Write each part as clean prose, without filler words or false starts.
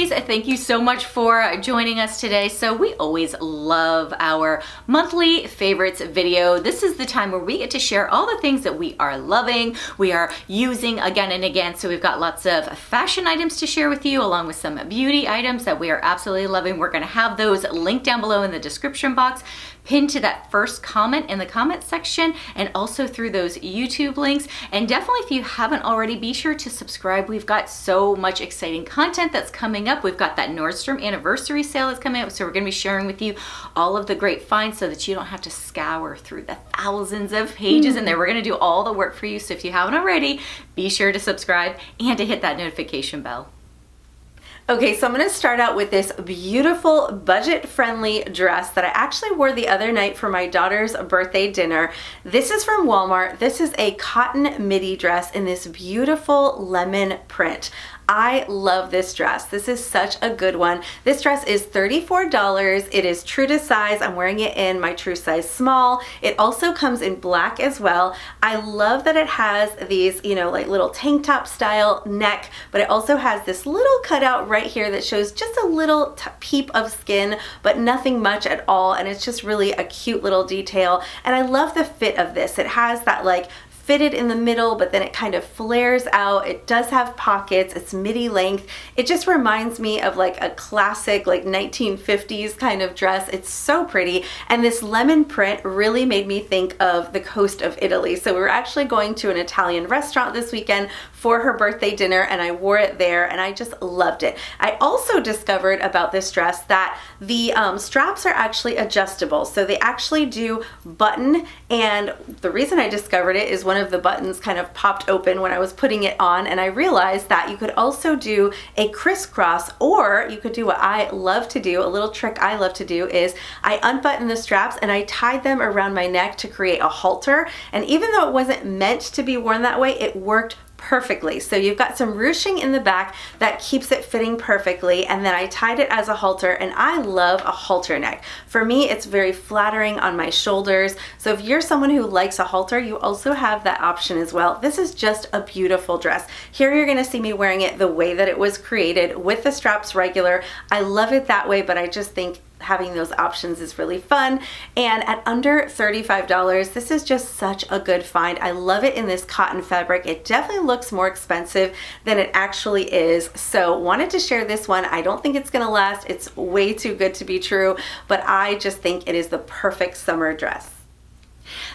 ladies, thank you so much for joining us today. So we always love our monthly favorites video. This is the time where we get to share all the things that we are loving, we are using again and again. So we've got lots of fashion items to share with you, along with some beauty items that we are absolutely loving. We're gonna have those linked down below in the description box, pinned to that first comment in the comment section, and also through those YouTube links. And definitely, if you haven't already, be sure to subscribe. We've got so much exciting content that's coming up. We've got that Nordstrom anniversary sale that's coming up, so we're gonna be sharing with you all of the great finds so that you don't have to scour through the thousands of pages in there. We're gonna do all the work for you. So if you haven't already, be sure to subscribe and to hit that notification bell. Okay, so I'm gonna start out with this beautiful budget-friendly dress that I actually wore the other night for my daughter's birthday dinner. This is from Walmart. This is a cotton midi dress in this beautiful lemon print. I love this dress. This is such a good one. This dress is $34. It is true to size. I'm wearing it in my true size small. It also comes in black as well. I love that it has these, like little tank top style neck, but it also has this little cutout right here that shows just a little peep of skin, but nothing much at all. And it's just really a cute little detail. And I love the fit of this. It has that fitted in the middle, but then it kind of flares out. It does have pockets. It's midi length. It just reminds me of a classic 1950s kind of dress. It's so pretty. And this lemon print really made me think of the coast of Italy. So we were actually going to an Italian restaurant this weekend for her birthday dinner, and I wore it there and I just loved it. I also discovered about this dress that the straps are actually adjustable. So they actually do button, and the reason I discovered it is one of the buttons kind of popped open when I was putting it on, and I realized that you could also do a crisscross, or you could do what I love to do. A little trick I love to do is I unbutton the straps and I tied them around my neck to create a halter. And even though it wasn't meant to be worn that way, it worked perfectly. So you've got some ruching in the back that keeps it fitting perfectly, and then I tied it as a halter, and I love a halter neck. For me, it's very flattering on my shoulders. So if you're someone who likes a halter, you also have that option as well. This is just a beautiful dress. Here you're gonna see me wearing it the way that it was created, with the straps regular. I love it that way, but I just think having those options is really fun. And at under $35, this is just such a good find. I love it in this cotton fabric. It definitely looks more expensive than it actually is. So wanted to share this one. I don't think it's gonna last. It's way too good to be true, but I just think it is the perfect summer dress.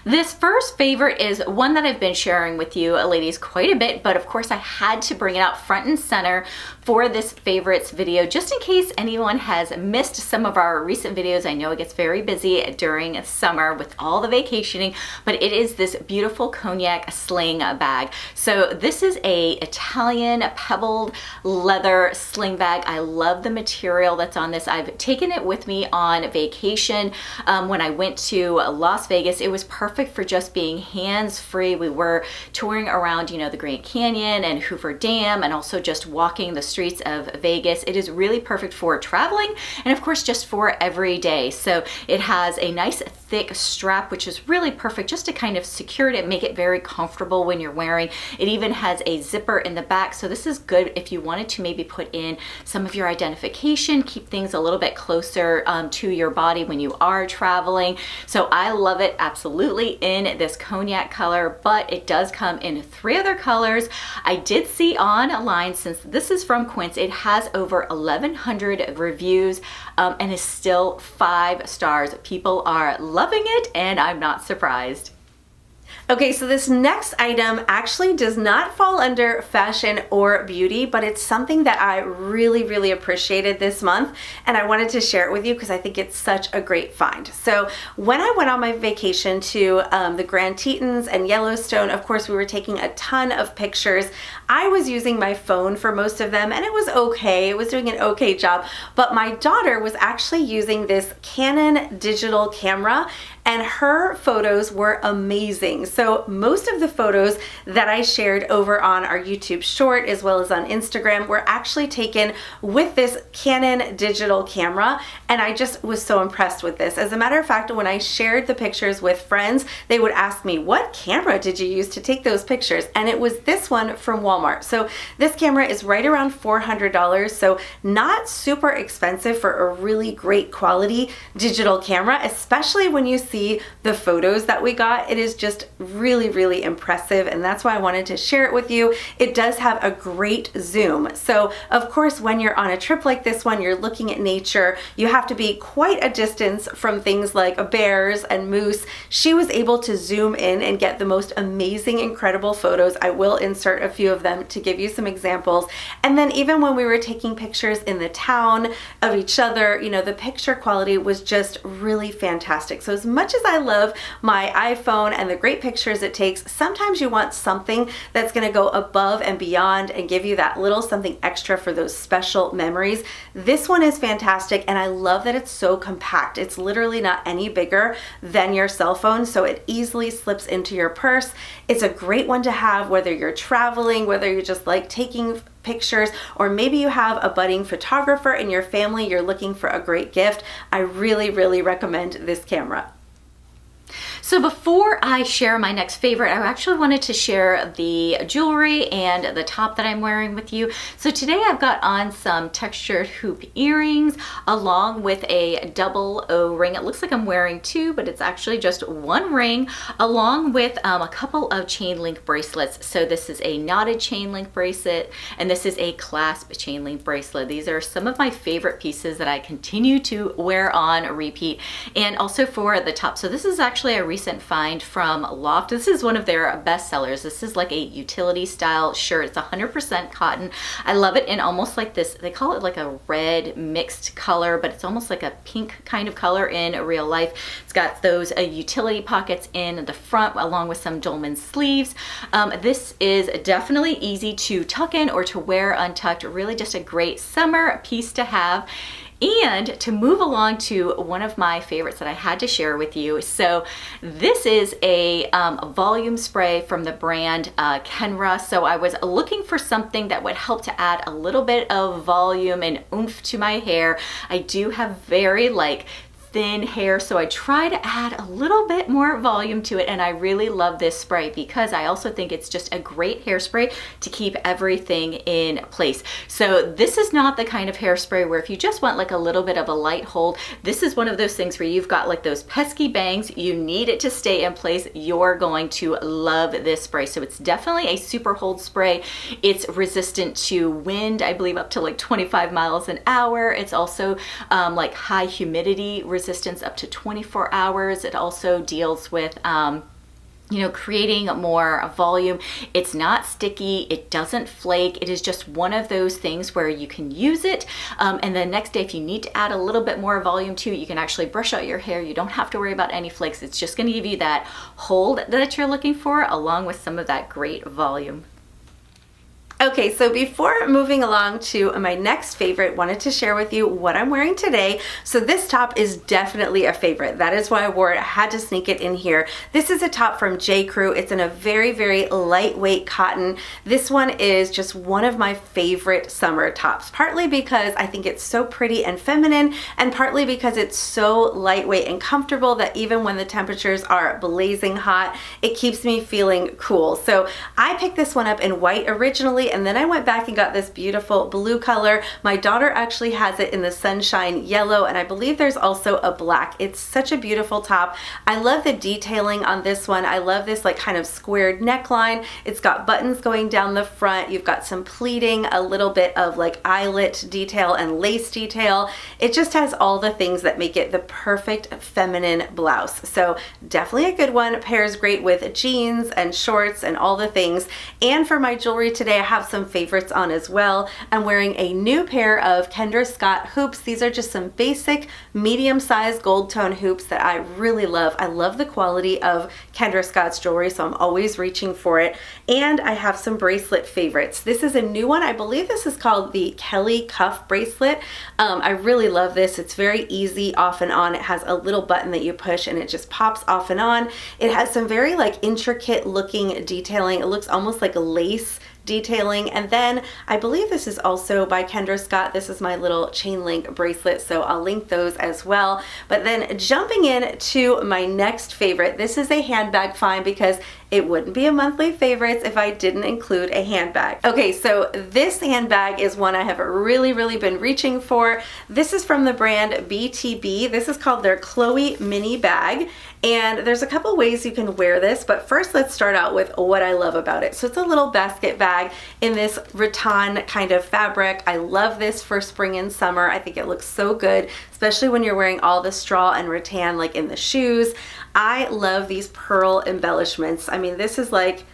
This first favorite is one that I've been sharing with you ladies quite a bit, but of course I had to bring it out front and center for this favorites video, just in case anyone has missed some of our recent videos. I know it gets very busy during summer with all the vacationing, but it is this beautiful cognac sling bag. So this is a Italian pebbled leather sling bag. I love the material that's on this. I've taken it with me on vacation. When I went to Las Vegas, it was perfect for just being hands-free. We were touring around, the Grand Canyon and Hoover Dam, and also just walking the streets of Vegas. It is really perfect for traveling, and of course just for every day. So it has a nice thick strap, which is really perfect just to kind of secure it and make it very comfortable when you're wearing. It even has a zipper in the back, so this is good if you wanted to maybe put in some of your identification, keep things a little bit closer to your body when you are traveling. So I love it absolutely in this cognac color, but it does come in 3 other colors. I did see online, since this is from Quince, it has over 1,100 reviews and is still 5 stars. People are loving it, and I'm not surprised. Okay, so this next item actually does not fall under fashion or beauty, but it's something that I really appreciated this month, and I wanted to share it with you because I think it's such a great find. So when I went on my vacation to the Grand Tetons and Yellowstone, of course we were taking a ton of pictures. I was using my phone for most of them, and it was okay. It was doing an okay job, but my daughter was actually using this Canon digital camera, and her photos were amazing. So most of the photos that I shared over on our YouTube short as well as on Instagram were actually taken with this Canon digital camera, and I just was so impressed with this. As a matter of fact, when I shared the pictures with friends, they would ask me, what camera did you use to take those pictures? And it was this one from Walmart. So this camera is right around $400, so not super expensive for a really great quality digital camera, especially when you see the photos that we got. It is just really, really impressive, and that's why I wanted to share it with you. It does have a great zoom. So of course, when you're on a trip like this one, you're looking at nature, you have to be quite a distance from things like bears and moose. She was able to zoom in and get the most amazing, incredible photos. I will insert a few of them to give you some examples. And then even when we were taking pictures in the town of each other, you know, the picture quality was just really fantastic. So as much as I love my iPhone and the great pictures it takes, sometimes you want something that's going to go above and beyond and give you that little something extra for those special memories. This one is fantastic, and I love that it's so compact. It's literally not any bigger than your cell phone, so it easily slips into your purse. It's a great one to have whether you're traveling, whether you just like taking pictures, or maybe you have a budding photographer in your family, you're looking for a great gift. I really, really recommend this camera. So before I share my next favorite, I actually wanted to share the jewelry and the top that I'm wearing with you. So today I've got on some textured hoop earrings along with a double O ring. It looks like I'm wearing two, but it's actually just one ring, along with a couple of chain link bracelets. So this is a knotted chain link bracelet, and this is a clasp chain link bracelet. These are some of my favorite pieces that I continue to wear on repeat. And also for the top, so this is actually a recent find from Loft. This is one of their best sellers. This is like a utility style shirt. It's 100% cotton. I love it in almost like this, they call it like a red mixed color, but it's almost like a pink kind of color in real life. It's got those utility pockets in the front along with some dolman sleeves. This is definitely easy to tuck in or to wear untucked. Really just a great summer piece to have. And to move along to one of my favorites that I had to share with you. So this is a volume spray from the brand Kenra. So I was looking for something that would help to add a little bit of volume and oomph to my hair. I do have very thin hair, so I try to add a little bit more volume to it, and I really love this spray because I also think it's just a great hairspray to keep everything in place. So this is not the kind of hairspray where if you just want like a little bit of a light hold, this is one of those things where you've got like those pesky bangs, you need it to stay in place, you're going to love this spray. So it's definitely a super hold spray. It's resistant to wind, I believe up to like 25 miles an hour. It's also like high humidity resistance up to 24 hours. It also deals with you know, creating more volume. It's not sticky, it doesn't flake. It is just one of those things where you can use it and the next day if you need to add a little bit more volume to it, you can actually brush out your hair. You don't have to worry about any flakes. It's just going to give you that hold that you're looking for along with some of that great volume. Okay, so before moving along to my next favorite, wanted to share with you what I'm wearing today. So this top is definitely a favorite. That is why I wore it. I had to sneak it in here. This is a top from J. Crew. It's in a very, very lightweight cotton. This one is just one of my favorite summer tops, partly because I think it's so pretty and feminine, and partly because it's so lightweight and comfortable that even when the temperatures are blazing hot, it keeps me feeling cool. So I picked this one up in white originally, and then I went back and got this beautiful blue color. My daughter actually has it in the sunshine yellow, and I believe there's also a black. It's such a beautiful top. I love the detailing on this one. I love this like kind of squared neckline. It's got buttons going down the front. You've got some pleating, a little bit of like eyelet detail and lace detail. It just has all the things that make it the perfect feminine blouse. So definitely a good one. Pairs great with jeans and shorts and all the things. And for my jewelry today, I have some favorites on as well. I'm wearing a new pair of Kendra Scott hoops. These are just some basic medium-sized gold tone hoops that I really love. I love the quality of Kendra Scott's jewelry, so I'm always reaching for it. And I have some bracelet favorites. This is a new one. I believe this is called the Kelli cuff bracelet. I really love this. It's very easy off and on. It has a little button that you push and it just pops off and on. It has some very like intricate looking detailing. It looks almost like a lace detailing. And then I believe this is also by Kendra Scott. This is my little chain link bracelet, so I'll link those as well. But then jumping in to my next favorite, this is a handbag find because it wouldn't be a monthly favorites if I didn't include a handbag. Okay, so this handbag is one I have really been reaching for. This is from the brand BTB. This is called their Chloe mini bag. And there's a couple ways you can wear this, but first let's start out with what I love about it. So it's a little basket bag in this rattan kind of fabric. I love this for spring and summer. I think it looks so good, especially when you're wearing all the straw and rattan like in the shoes. I love these pearl embellishments. I mean, this is like,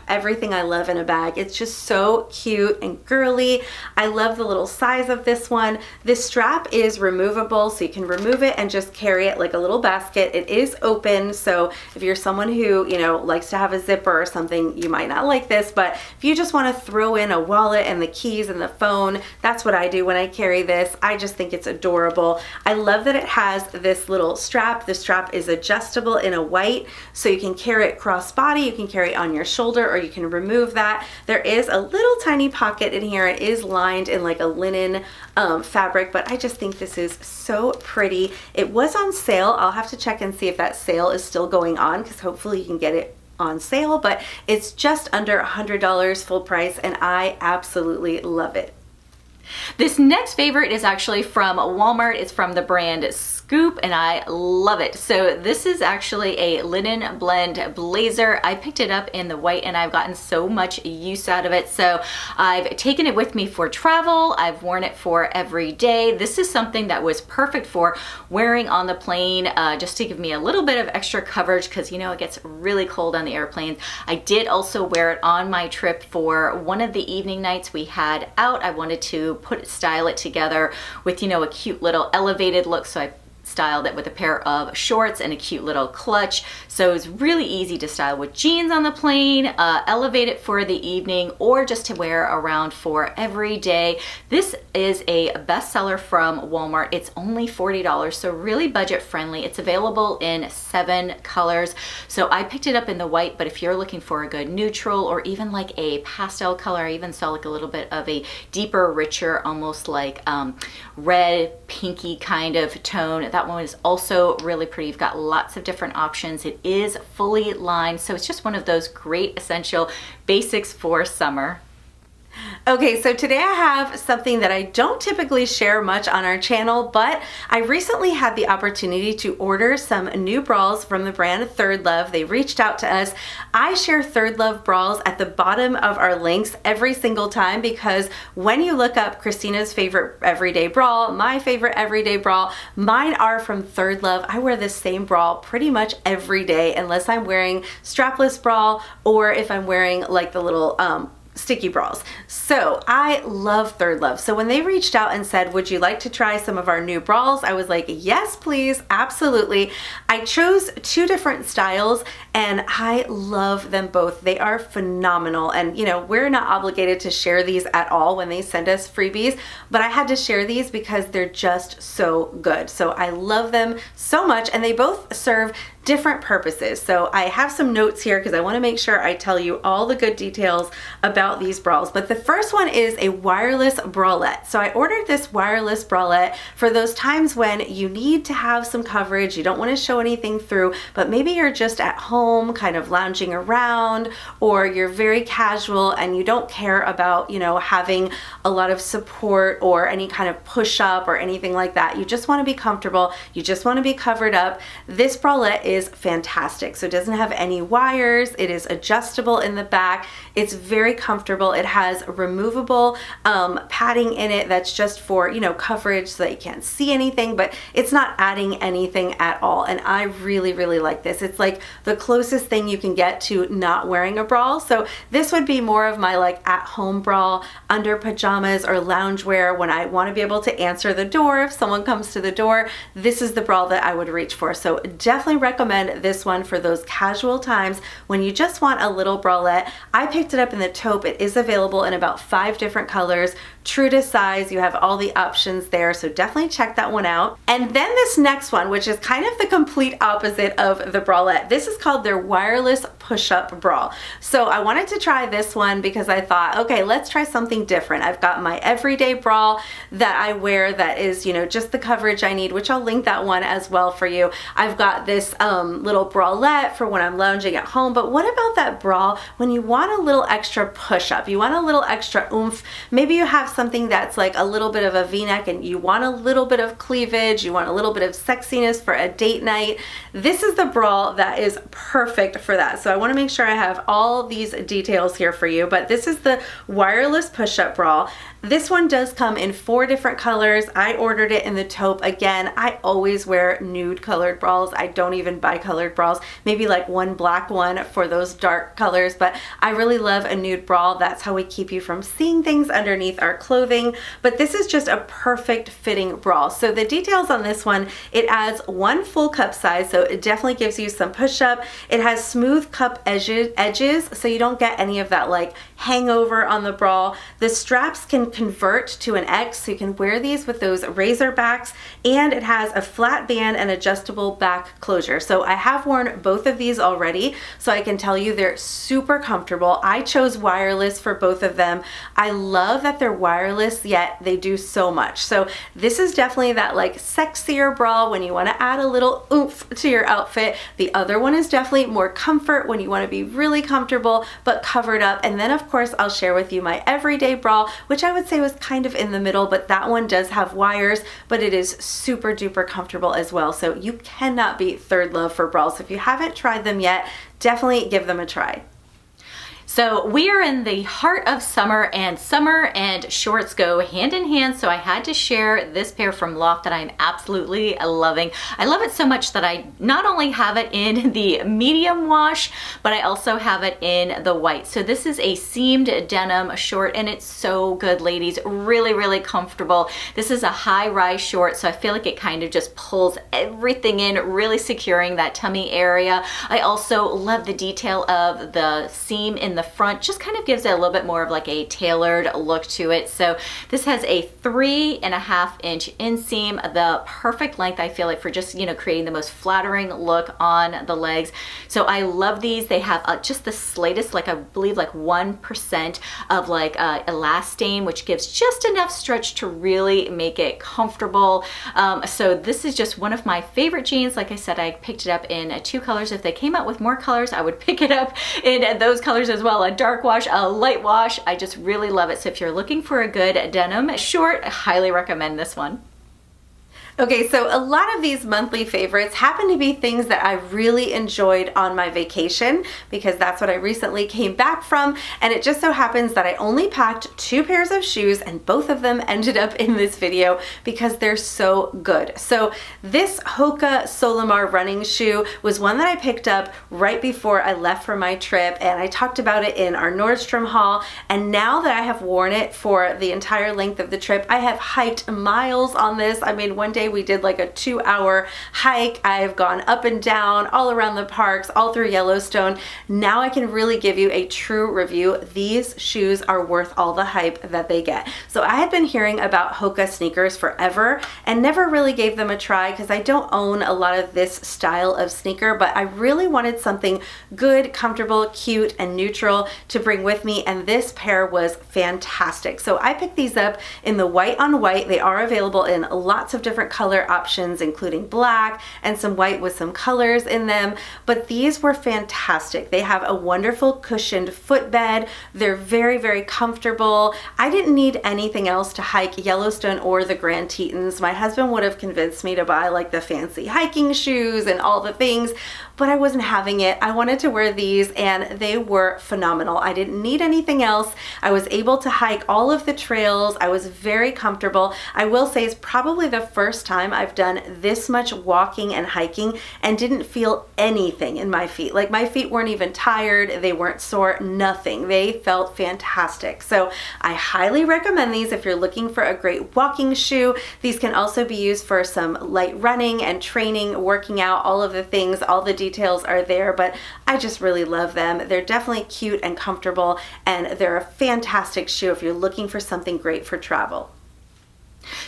everything I love in a bag. It's just so cute and girly. I love the little size of this one. This strap is removable, so you can remove it and just carry it like a little basket. It is open, so if you're someone who, you know, likes to have a zipper or something, you might not like this, but if you just want to throw in a wallet and the keys and the phone, that's what I do when I carry this. I just think it's adorable. I love that it has this little strap. The strap is adjustable in a white, so you can carry it crossbody, you can carry it on your shoulder, or you can remove that. There is a little tiny pocket in here. It is lined in like a linen fabric, but I just think this is so pretty. It was on sale. I'll have to check and see if that sale is still going on, because hopefully you can get it on sale, but it's just under $100 full price, and I absolutely love it. This next favorite is actually from Walmart. It's from the brand Scoop, and I love it. So this is actually a linen blend blazer. I picked it up in the white and I've gotten so much use out of it. So I've taken it with me for travel. I've worn it for every day. This is something that was perfect for wearing on the plane, just to give me a little bit of extra coverage, because you know it gets really cold on the airplanes. I did also wear it on my trip for one of the evening nights we had out. I wanted to style it together with, you know, a cute little elevated look, so I styled it with a pair of shorts and a cute little clutch. So it's really easy to style with jeans on the plane, elevate it for the evening, or just to wear around for every day. This is a bestseller from Walmart. It's only $40, so really budget friendly. It's available in 7 colors. So I picked it up in the white, but if you're looking for a good neutral or even like a pastel color, I even saw like a little bit of a deeper, richer, almost like red, pinky kind of tone. That one is also really pretty. You've got lots of different options. It is fully lined, so it's just one of those great essential basics for summer. Okay, so today I have something that I don't typically share much on our channel, but I recently had the opportunity to order some new bras from the brand Third Love. They reached out to us. I share Third Love bras at the bottom of our links every single time, because when you look up Christina's favorite everyday bra, my favorite everyday bra, mine are from Third Love. I wear this same bra pretty much every day, unless I'm wearing strapless bra or if I'm wearing like the little sticky bras. So I love Third Love. So when they reached out and said, would you like to try some of our new bras? I was like, yes, please. Absolutely. I chose 2 different styles and I love them both. They are phenomenal. And you know, we're not obligated to share these at all when they send us freebies, but I had to share these because they're just so good. So I love them so much, and they both serve different purposes. So I have some notes here because I want to make sure I tell you all the good details about these bras. But the first one is a wireless bralette. So I ordered this wireless bralette for those times when you need to have some coverage, you don't want to show anything through, but maybe you're just at home kind of lounging around, or you're very casual and you don't care about, you know, having a lot of support or any kind of push up or anything like that. You just want to be comfortable. You just want to be covered up. This bralette is is fantastic. So it doesn't have any wires. It is adjustable in the back. It's very comfortable. It has removable padding in it that's just for, you know, coverage so that you can't see anything, but it's not adding anything at all. And I really, really like this. It's like the closest thing you can get to not wearing a bra. So this would be more of my like at-home bra under pajamas or loungewear when I want to be able to answer the door if someone comes to the door. This is the bra that I would reach for. So definitely recommend this one for those casual times when you just want a little bralette. I picked it up in the taupe. It is available in about 5 different colors. True to size, you have all the options there, so definitely check that one out. And then this next one, which is kind of the complete opposite of the bralette. This is called their wireless push-up bra. So I wanted to try this one because I thought, okay, let's try something different. I've got my everyday bra that I wear that is, you know, just the coverage I need, which I'll link that one as well for you. I've got this little bralette for when I'm lounging at home, but what about that bra when you want a little extra push-up? You want a little extra oomph. Maybe you have something that's like a little bit of a v-neck and you want a little bit of cleavage, you want a little bit of sexiness for a date night. This is the bra that is perfect for that. So I want to make sure I have all these details here for you, but this is the wireless push-up bra. This one does come in 4 different colors. I ordered it in the taupe. Again, I always wear nude colored bras. I don't even buy colored bras. Maybe like one black one for those dark colors, but I really love a nude bra. That's how we keep you from seeing things underneath our clothing. But this is just a perfect fitting bra. So the details on this one, it adds 1 full cup size, so it definitely gives you some push up. It has smooth cup edges, so you don't get any of that like hangover on the bra. The straps can convert to an X, so you can wear these with those razor backs, and it has a flat band and adjustable back closure. So I have worn both of these already, so I can tell you they're super comfortable. I chose wireless for both of them. I love that they're wireless, yet they do so much. So this is definitely that like sexier bra when you want to add a little oomph to your outfit. The other one is definitely more comfort when you want to be really comfortable but covered up. And then of course I'll share with you my everyday bra, which I would say was kind of in the middle, but that one does have wires, but it is super duper comfortable as well. So you cannot beat Third Love for bras. If you haven't tried them yet, definitely give them a try. So we are in the heart of summer and shorts go hand in hand, so I had to share this pair from Loft that I'm absolutely loving. I love it so much that I not only have it in the medium wash, but I also have it in the white. So this is a seamed denim short, and it's so good, ladies. Really, really comfortable. This is a high-rise short, so I feel like it kind of just pulls everything in, really securing that tummy area. I also love the detail of the seam in the front, just kind of gives it a little bit more of like a tailored look to it. So this has a 3.5 inch inseam, the perfect length I feel like for just, you know, creating the most flattering look on the legs. So I love these. They have just the slightest, like I believe like 1% of like elastane, which gives just enough stretch to really make it comfortable. So this is just one of my favorite jeans. Like I said, I picked it up in 2 colors. If they came out with more colors, I would pick it up in those colors as well. A dark wash, a light wash. I just really love it. So if you're looking for a good denim short, I highly recommend this one. Okay, so a lot of these monthly favorites happen to be things that I really enjoyed on my vacation, because that's what I recently came back from, and it just so happens that I only packed 2 pairs of shoes, and both of them ended up in this video because they're so good. So this Hoka Solimar running shoe was one that I picked up right before I left for my trip, and I talked about it in our Nordstrom haul, and now that I have worn it for the entire length of the trip, I have hiked miles on this. I mean, one day we did like a 2-hour hike. I've gone up and down all around the parks, all through Yellowstone. Now I can really give you a true review. These shoes are worth all the hype that they get. So I had been hearing about Hoka sneakers forever and never really gave them a try because I don't own a lot of this style of sneaker, but I really wanted something good, comfortable, cute, and neutral to bring with me, and this pair was fantastic. So I picked these up in the white on white. They are available in lots of different color options, including black and some white with some colors in them, but these were fantastic. They have a wonderful cushioned footbed. They're very, very comfortable. I didn't need anything else to hike Yellowstone or the Grand Tetons. My husband would have convinced me to buy like the fancy hiking shoes and all the things, but I wasn't having it. I wanted to wear these and they were phenomenal. I didn't need anything else. I was able to hike all of the trails. I was very comfortable. I will say it's probably the first time I've done this much walking and hiking and didn't feel anything in my feet. Like my feet weren't even tired. They weren't sore, nothing. They felt fantastic. So I highly recommend these if you're looking for a great walking shoe. These can also be used for some light running and training, working out, all of the things, all the details are there, but I just really love them. They're definitely cute and comfortable, and they're a fantastic shoe if you're looking for something great for travel.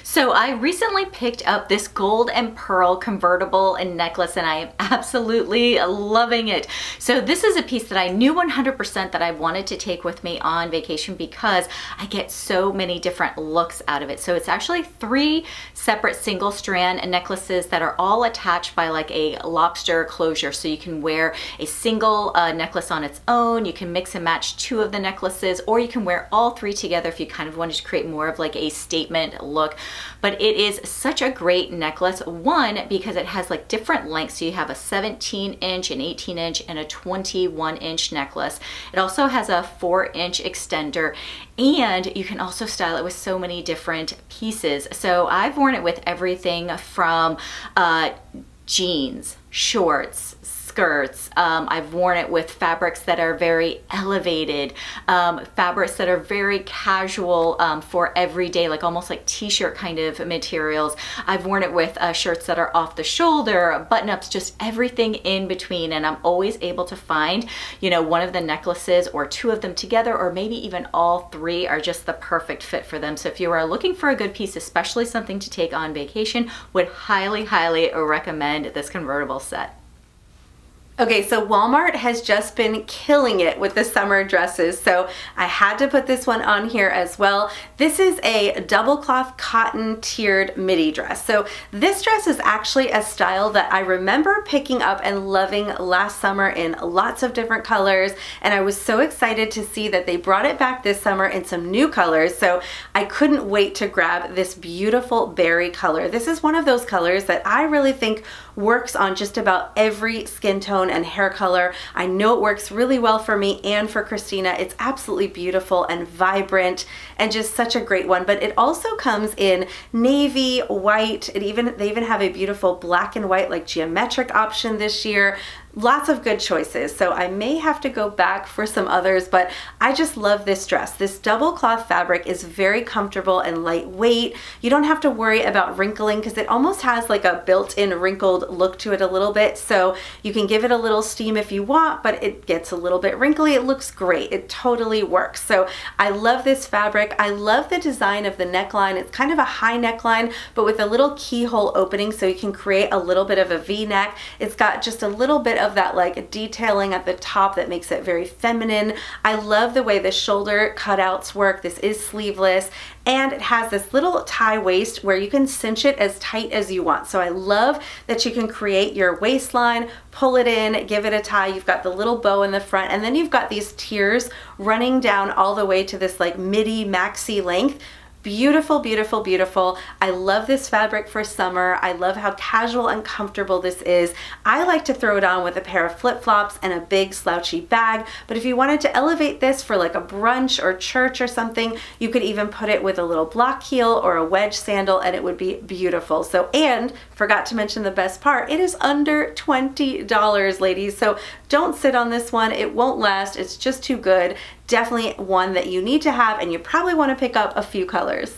So I recently picked up this gold and pearl convertible and necklace, and I am absolutely loving it. So this is a piece that I knew 100% that I wanted to take with me on vacation because I get so many different looks out of it. So it's actually 3 separate single strand necklaces that are all attached by like a lobster closure. So you can wear a single necklace on its own, you can mix and match 2 of the necklaces, or you can wear all 3 together if you kind of wanted to create more of like a statement look. But it is such a great necklace, one, because it has like different lengths. So you have a 17-inch, an 18-inch, and a 21-inch necklace. It also has a 4-inch extender, and you can also style it with so many different pieces. So I've worn it with everything from jeans, shorts, skirts. I've worn it with fabrics that are very elevated, fabrics that are very casual for everyday, like almost like t-shirt kind of materials. I've worn it with shirts that are off the shoulder, button-ups, just everything in between. And I'm always able to find, you know, one of the necklaces or 2 of them together, or maybe even all 3 are just the perfect fit for them. So if you are looking for a good piece, especially something to take on vacation, would highly, highly recommend this convertible set. Okay, so Walmart has just been killing it with the summer dresses, so I had to put this one on here as well. This is a double cloth cotton tiered midi dress. So this dress is actually a style that I remember picking up and loving last summer in lots of different colors, and I was so excited to see that they brought it back this summer in some new colors, so I couldn't wait to grab this beautiful berry color. This is one of those colors that I really think works on just about every skin tone and hair color. I know it works really well for me and for Christina. It's absolutely beautiful and vibrant and just such a great one. But it also comes in navy, white. They even have a beautiful black and white like geometric option this year. Lots of good choices, so I may have to go back for some others, but I just love this dress. This double cloth fabric is very comfortable and lightweight. You don't have to worry about wrinkling because it almost has like a built-in wrinkled look to it a little bit, so you can give it a little steam if you want, but it gets a little bit wrinkly. It looks great. It totally works. So I love this fabric. I love the design of the neckline. It's kind of a high neckline, but with a little keyhole opening so you can create a little bit of a V-neck. It's got just a little bit of that like detailing at the top that makes it very feminine. I love the way the shoulder cutouts work. This is sleeveless, and it has this little tie waist where you can cinch it as tight as you want. So I love that you can create your waistline, pull it in, give it a tie. You've got the little bow in the front, and then you've got these tiers running down all the way to this like midi maxi length. Beautiful, beautiful, beautiful. I love this fabric for summer. I love how casual and comfortable this is. I like to throw it on with a pair of flip-flops and a big slouchy bag, but if you wanted to elevate this for like a brunch or church or something, you could even put it with a little block heel or a wedge sandal and it would be beautiful. So, and forgot to mention the best part, it is under $20, ladies. So don't sit on this one. It won't last. It's just too good. Definitely one that you need to have, and you probably want to pick up a few colors.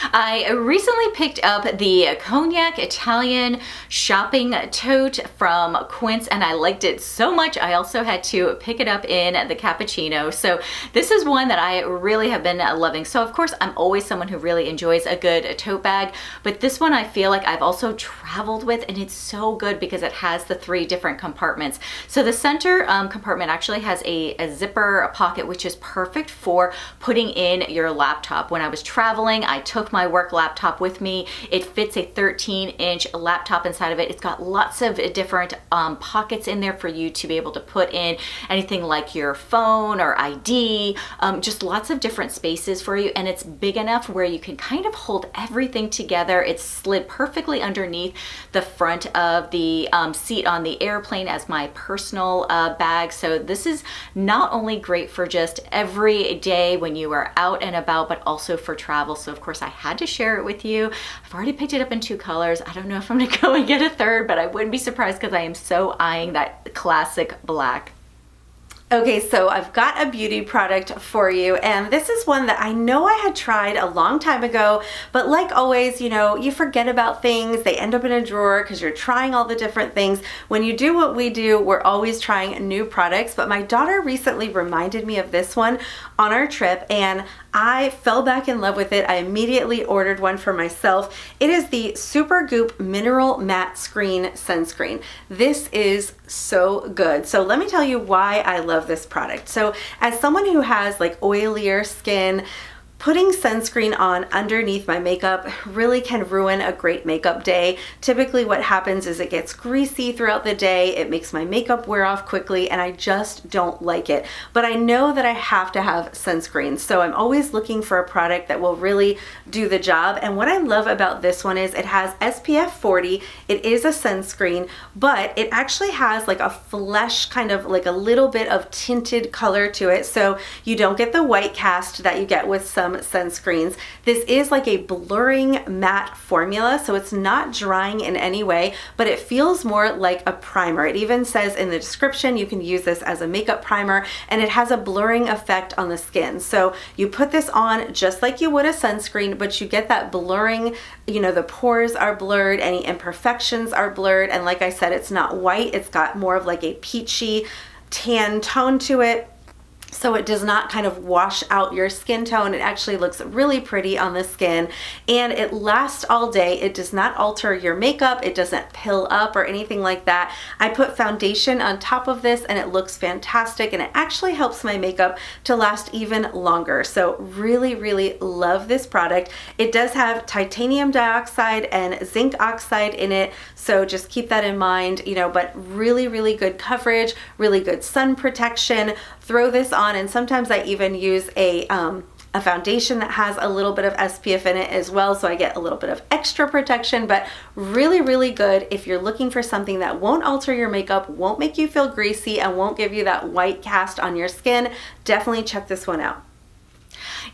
I recently picked up the Cognac Italian shopping tote from Quince, and I liked it so much I also had to pick it up in the cappuccino. So this is one that I really have been loving. So of course I'm always someone who really enjoys a good tote bag, but this one I feel like I've also traveled with, and it's so good because it has the 3 different compartments. So the center compartment actually has a zipper pocket, which is perfect for putting in your laptop. When I was traveling, I took my work laptop with me. It fits a 13-inch laptop inside of it. It's got lots of different pockets in there for you to be able to put in anything like your phone or ID, just lots of different spaces for you. And it's big enough where you can kind of hold everything together. It's slid perfectly underneath the front of the seat on the airplane as my personal bag. So this is not only great for just every day when you are out and about, but also for travel. So of course I had to share it with you. I've already picked it up in 2 colors. I don't know if I'm gonna go and get a third, but I wouldn't be surprised because I am so eyeing that classic black. Okay, so I've got a beauty product for you, and this is one that I know I had tried a long time ago, but like always, you know, you forget about things, they end up in a drawer because you're trying all the different things. When you do what we do, we're always trying new products, but my daughter recently reminded me of this one on our trip, and I fell back in love with it. I immediately ordered one for myself. It is the Super Goop Mineral Matte Screen Sunscreen. This is so good. So let me tell you why I love this product. So as someone who has like oilier skin, putting sunscreen on underneath my makeup really can ruin a great makeup day. Typically what happens is it gets greasy throughout the day, it makes my makeup wear off quickly, and I just don't like it. But I know that I have to have sunscreen, so I'm always looking for a product that will really do the job. And what I love about this one is it has SPF 40, it is a sunscreen, but it actually has like a flesh, kind of like a little bit of tinted color to it, so you don't get the white cast that you get with some sunscreens. This is like a blurring matte formula, so it's not drying in any way, but it feels more like a primer. It even says in the description you can use this as a makeup primer, and it has a blurring effect on the skin. So you put this on just like you would a sunscreen, but you get that blurring, you know, the pores are blurred, any imperfections are blurred, and like I said, it's not white, it's got more of like a peachy tan tone to it. So it does not kind of wash out your skin tone. It actually looks really pretty on the skin, and it lasts all day. It does not alter your makeup. It doesn't pill up or anything like that. I put foundation on top of this and it looks fantastic, and it actually helps my makeup to last even longer. So really, really love this product. It does have titanium dioxide and zinc oxide in it, so just keep that in mind, you know, but really, really good coverage, really good sun protection. Throw this on, and sometimes I even use a foundation that has a little bit of SPF in it as well, so I get a little bit of extra protection. But really, really good if you're looking for something that won't alter your makeup, won't make you feel greasy, and won't give you that white cast on your skin. Definitely check this one out.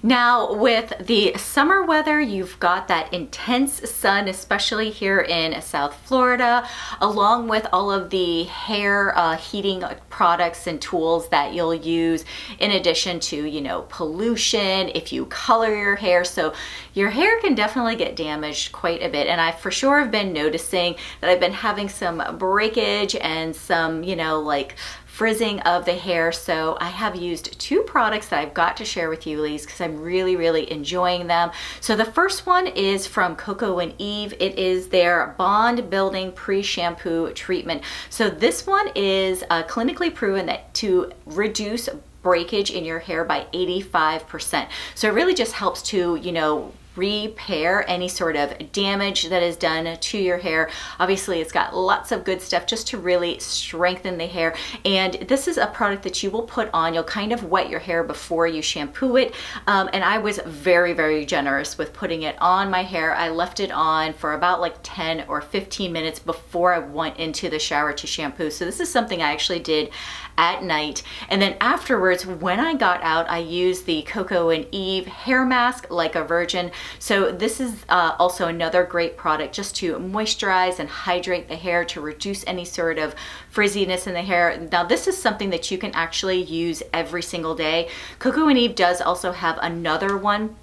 Now with the summer weather, you've got that intense sun, especially here in South Florida, along with all of the hair heating products and tools that you'll use, in addition to, you know, pollution, if you color your hair. So your hair can definitely get damaged quite a bit. And I for sure have been noticing that I've been having some breakage and some, you know, like frizzing of the hair. So I have used 2 products that I've got to share with you, ladies, because I'm really, really enjoying them. So the first one is from Coco and Eve. It is their Bond Building Pre-Shampoo Treatment. So this one is clinically proven that to reduce breakage in your hair by 85%. So it really just helps to, you know, repair any sort of damage that is done to your hair. Obviously, it's got lots of good stuff just to really strengthen the hair. And this is a product that you will put on. You'll kind of wet your hair before you shampoo it. And I was very, very generous with putting it on my hair. I left it on for about like 10 or 15 minutes before I went into the shower to shampoo. So this is something I actually did at night. And then afterwards, when I got out, I used the Coco and Eve hair mask like a virgin. So this is also another great product just to moisturize and hydrate the hair, to reduce any sort of frizziness in the hair. Now this is something that you can actually use every single day. Coco and Eve does also have another one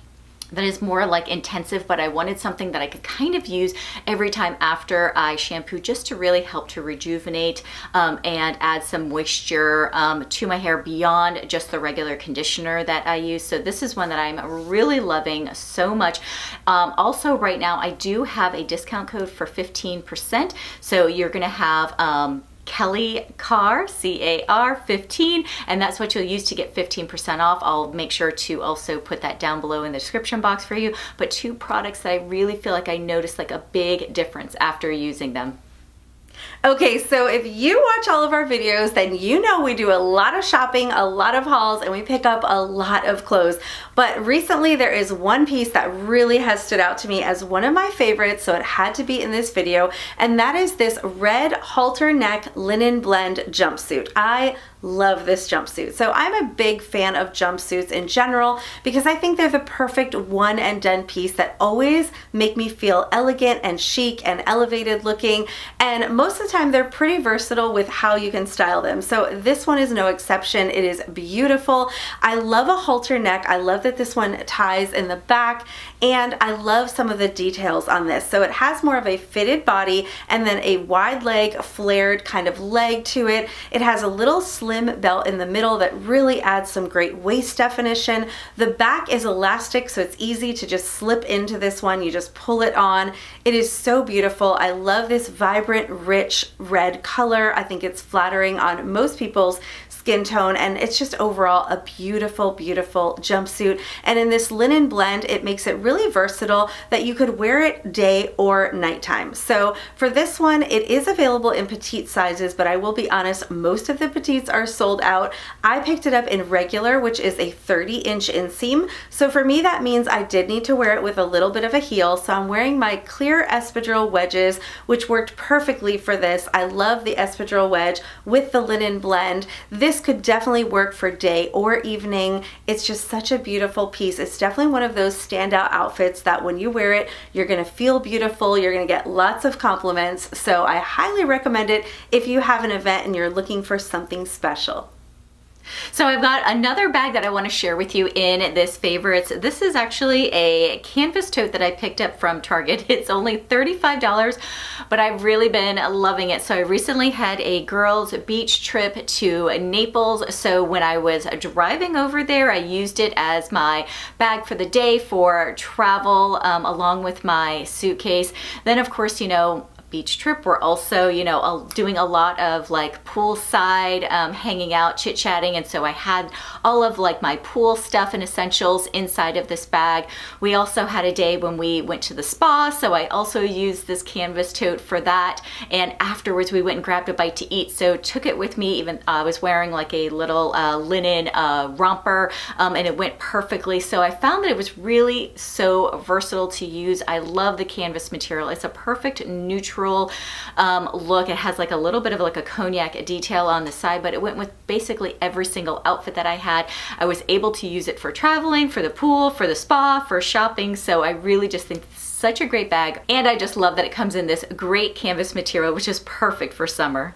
that is more like intensive, but I wanted something that I could kind of use every time after I shampoo, just to really help to rejuvenate and add some moisture to my hair beyond just the regular conditioner that I use. So this is one that I'm really loving so much. Also right now I do have a discount code for 15%. So you're gonna have Kelli Carr, C-A-R 15, and that's what you'll use to get 15% off. I'll make sure to also put that down below in the description box for you. But two products that I really feel like I noticed like a big difference after using them. Okay, so if you watch all of our videos, then you know we do a lot of shopping, a lot of hauls, and we pick up a lot of clothes. But recently there is one piece that really has stood out to me as one of my favorites, so it had to be in this video, and that is this red halter neck linen blend jumpsuit. I love this jumpsuit. So I'm a big fan of jumpsuits in general because I think they're the perfect one and done piece that always make me feel elegant and chic and elevated looking, and most of the time they're pretty versatile with how you can style them. So this one is no exception. It is beautiful. I love a halter neck. I love that this one ties in the back, and I love some of the details on this. So it has more of a fitted body and then a wide leg flared kind of leg to it. It has a little slim belt in the middle that really adds some great waist definition. The back is elastic, so it's easy to just slip into this one. You just pull it on. It is so beautiful. I love this vibrant, rich red color. I think it's flattering on most people's skin tone, and it's just overall a beautiful, beautiful jumpsuit. And in this linen blend, it makes it really versatile that you could wear it day or nighttime. So for this one, it is available in petite sizes, but I will be honest, most of the petites are sold out. I picked it up in regular, which is a 30-inch inseam. So for me, that means I did need to wear it with a little bit of a heel. So I'm wearing my clear espadrille wedges, which worked perfectly for this. I love the espadrille wedge with the linen blend. This could definitely work for day or evening. It's just such a beautiful piece. It's definitely one of those standout outfits that when you wear it, you're gonna feel beautiful, you're gonna get lots of compliments. So I highly recommend it if you have an event and you're looking for something special. So I've got another bag that I want to share with you in this favorites. This is actually a canvas tote that I picked up from Target. It's only $35, but I've really been loving it. So I recently had a girls' beach trip to Naples. So when I was driving over there, I used it as my bag for the day for travel, along with my suitcase. Then of course, you know, beach trip, we're also, you know, doing a lot of like poolside, hanging out, chit-chatting, and so I had all of like my pool stuff and essentials inside of this bag. We also had a day when we went to the spa, so I also used this canvas tote for that, and afterwards we went and grabbed a bite to eat, so took it with me. Even I was wearing like a little linen romper, and it went perfectly. So I found that it was really so versatile to use. I love the canvas material. It's a perfect neutral look. It has like a little bit of like a cognac detail on the side, but it went with basically every single outfit that I had. I was able to use it for traveling, for the pool, for the spa, for shopping. So I really just think it's such a great bag. And I just love that it comes in this great canvas material, which is perfect for summer.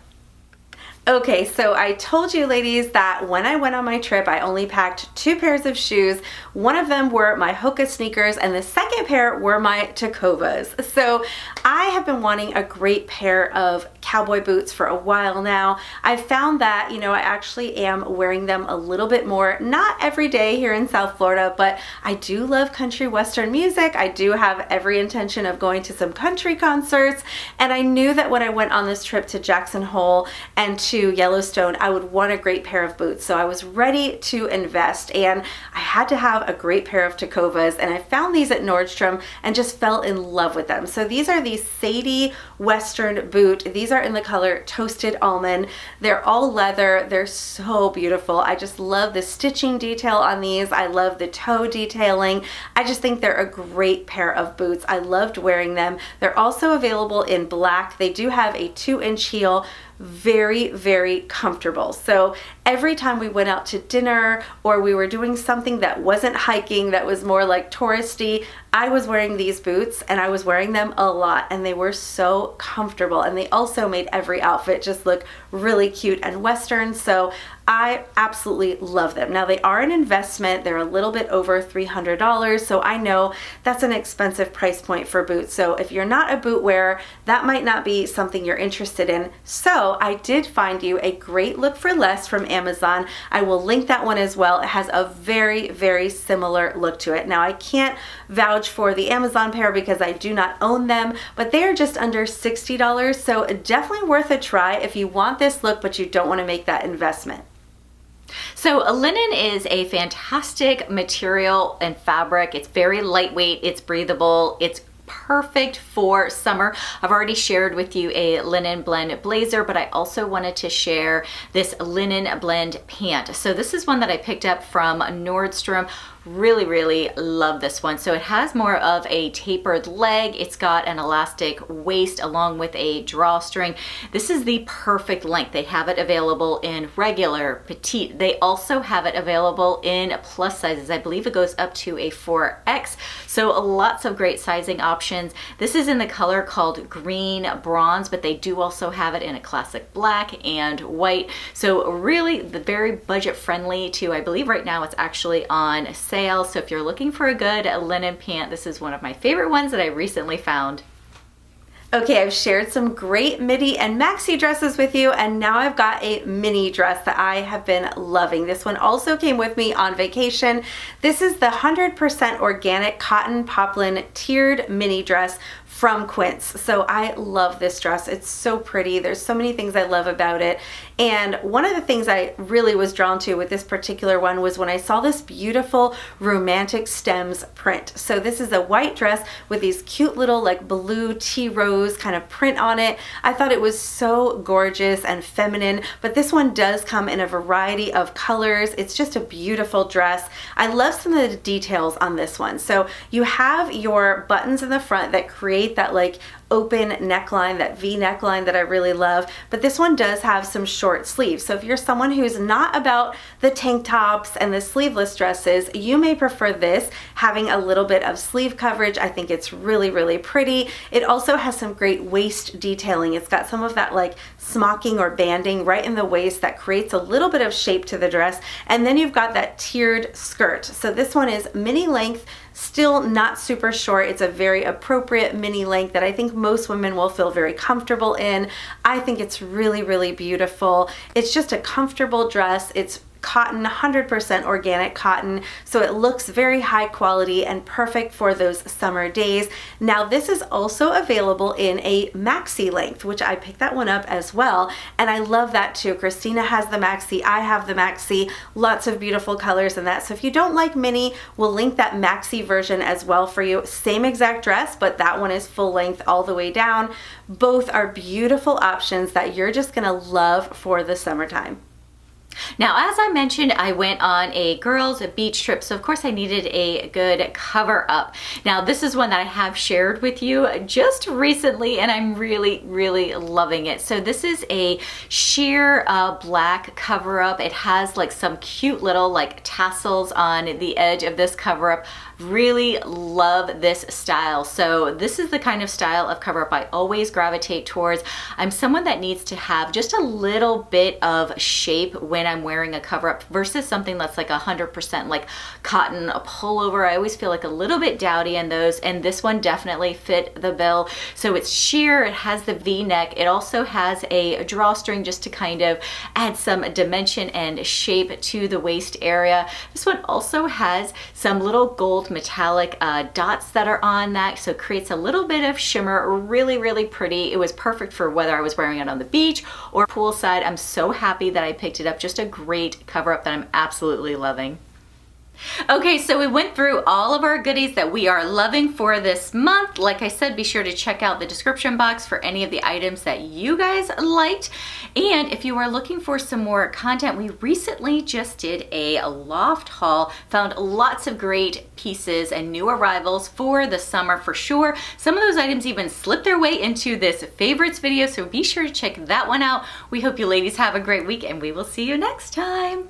Okay, so I told you ladies that when I went on my trip, I only packed 2 pairs of shoes. One of them were my Hoka sneakers and the second pair were my Tacovas. So I have been wanting a great pair of cowboy boots for a while now. I found that, you know, I actually am wearing them a little bit more, not every day here in South Florida, but I do love country western music. I do have every intention of going to some country concerts, and I knew that when I went on this trip to Jackson Hole and to Yellowstone, I would want a great pair of boots. So I was ready to invest, and I had to have a great pair of Tacovas, and I found these at Nordstrom and just fell in love with them. So these are the Sadie Western boot. These are in the color Toasted Almond. They're all leather. They're so beautiful. I just love the stitching detail on these. I love the toe detailing. I just think they're a great pair of boots. I loved wearing them. They're also available in black. They do have a 2-inch heel. Very, very comfortable. So every time we went out to dinner or we were doing something that wasn't hiking, that was more like touristy, I was wearing these boots, and I was wearing them a lot, and they were so comfortable, and they also made every outfit just look really cute and western. So I absolutely love them. Now they are an investment. They're a little bit over $300, so I know that's an expensive price point for boots. So if you're not a boot wearer, that might not be something you're interested in. So So I did find you a great look for less from Amazon. I will link that one as well. It has a very, very similar look to it. Now I can't vouch for the Amazon pair because I do not own them, but they are just under $60. So definitely worth a try if you want this look, but you don't want to make that investment. So linen is a fantastic material and fabric. It's very lightweight, it's breathable, it's perfect for summer. I've already shared with you a linen blend blazer, but I also wanted to share this linen blend pant. So this is one that I picked up from Nordstrom. Really, really love this one. So it has more of a tapered leg. It's got an elastic waist along with a drawstring. This is the perfect length. They have it available in regular, petite. They also have it available in plus sizes. I believe it goes up to a 4X. So lots of great sizing options. This is in the color called green bronze, but they do also have it in a classic black and white. So really very budget friendly too. I believe right now it's actually on sale. So if you're looking for a good linen pant, this is one of my favorite ones that I recently found. Okay, I've shared some great midi and maxi dresses with you, and now I've got a mini dress that I have been loving. This one also came with me on vacation. This is the 100% organic cotton poplin tiered mini dress from Quince. So I love this dress. It's so pretty. There's so many things I love about it. And one of the things I really was drawn to with this particular one was when I saw this beautiful romantic stems print. So this is a white dress with these cute little like blue tea rose kind of print on it. I thought it was so gorgeous and feminine, but this one does come in a variety of colors. It's just a beautiful dress. I love some of the details on this one. So you have your buttons in the front that create that like open neckline, that V neckline that I really love, but this one does have some short sleeves. So if you're someone who's not about the tank tops and the sleeveless dresses, you may prefer this, having a little bit of sleeve coverage. I think it's really, really pretty. It also has some great waist detailing. It's got some of that like smocking or banding right in the waist that creates a little bit of shape to the dress. And then you've got that tiered skirt. So this one is mini length, still not super short. It's a very appropriate mini length that I think most women will feel very comfortable in. I think it's really, really beautiful. It's just a comfortable dress. It's cotton, 100% organic cotton, so it looks very high quality and perfect for those summer days. Now this is also available in a maxi length, which I picked that one up as well, and I love that too. Christina has the maxi, I have the maxi, lots of beautiful colors in that. So if you don't like mini, we'll link that maxi version as well for you. Same exact dress, but that one is full length all the way down. Both are beautiful options that you're just gonna love for the summertime. Now, as I mentioned, I went on a girls' beach trip, so of course I needed a good cover up. Now, this is one that I have shared with you just recently, and I'm really, really loving it. So this is a sheer black cover up. It has like some cute little like tassels on the edge of this cover up. Really love this style. So this is the kind of style of cover up I always gravitate towards. I'm someone that needs to have just a little bit of shape when I'm wearing a cover up versus something that's like 100% like cotton, a pullover. I always feel like a little bit dowdy in those, and this one definitely fit the bill. So it's sheer, it has the V neck, it also has a drawstring just to kind of add some dimension and shape to the waist area. This one also has some little gold metallic dots that are on that, so it creates a little bit of shimmer. Really, really pretty. It was perfect for whether I was wearing it on the beach or poolside. I'm so happy that I picked it up. Just a great cover up that I'm absolutely loving. Okay, so we went through all of our goodies that we are loving for this month. Like I said, be sure to check out the description box for any of the items that you guys liked. And if you are looking for some more content, we recently just did a loft haul, found lots of great pieces and new arrivals for the summer for sure. Some of those items even slipped their way into this favorites video, so be sure to check that one out. We hope you ladies have a great week, and we will see you next time.